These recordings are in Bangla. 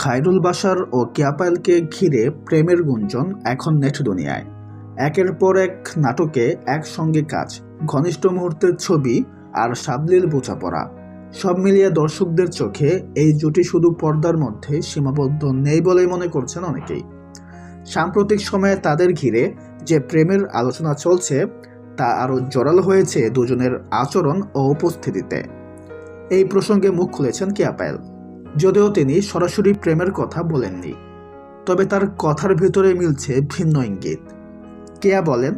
খায়রুল বাশার ও কেয়া পায়েলকে ঘিরে প্রেমের গুঞ্জন এখন নেট দুনিয়ায়। একের পর এক নাটকে একসঙ্গে কাজ, ঘনিষ্ঠ মুহূর্তের ছবি আর সাবলীল বোঝাপড়া, সব মিলিয়ে দর্শকদের চোখে এই জুটি শুধু পর্দার মধ্যে সীমাবদ্ধ নেই বলেই মনে করছেন অনেকেই। সাম্প্রতিক সময়ে তাদের ঘিরে যে প্রেমের আলোচনা চলছে তা আরও জোরালো হয়েছে দুজনের আচরণ ও উপস্থিতিতে। এই প্রসঙ্গে মুখ খুলেছেন কেয়া পায়েল। যদিও তিনি সরাসরি প্রেমের কথা বলেননি, তবে তার কথার ভেতরে মিলছে ভিন্ন ইঙ্গিত। কেয়া বলেন,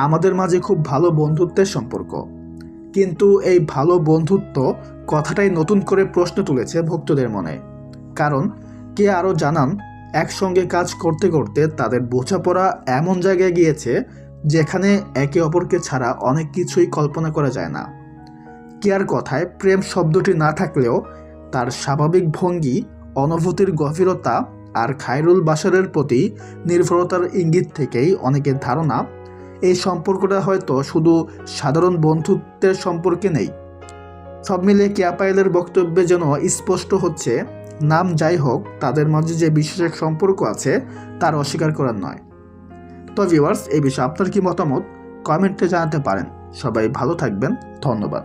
আমাদের মাঝে খুব ভালো বন্ধুত্বের সম্পর্ক, কিন্তু এই ভালো বন্ধুত্ব কথাটাই নতুন করে প্রশ্ন তুলেছে ভক্তদের মনে। কারণ কেয়া আরও জানান, একসঙ্গে কাজ করতে করতে তাদের বোঝাপড়া এমন জায়গায় গিয়েছে যেখানে একে অপরকে ছাড়া অনেক কিছুই কল্পনা করা যায় না। কেয়ার কথায় প্রেম শব্দটি না থাকলেও তার স্বাভাবিক ভঙ্গি, অনুভূতির গভীরতা আর খায়রুল বাশারের প্রতি নির্ভরতার ইঙ্গিত থেকেই অনেকের ধারণা এই সম্পর্কটা হয়তো শুধু সাধারণ বন্ধুত্বের সম্পর্কে নেই। সব মিলিয়ে কেয়া পায়েলের বক্তব্যে যেন স্পষ্ট হচ্ছে, নাম যাই হোক, তাদের মাঝে যে বিশেষ এক সম্পর্ক আছে তার অস্বীকার করার নয়। তো ভিউয়ার্স, এই বিষয়ে আপনার কি মতামত কমেন্টে জানাতে পারেন। সবাই ভালো থাকবেন, ধন্যবাদ।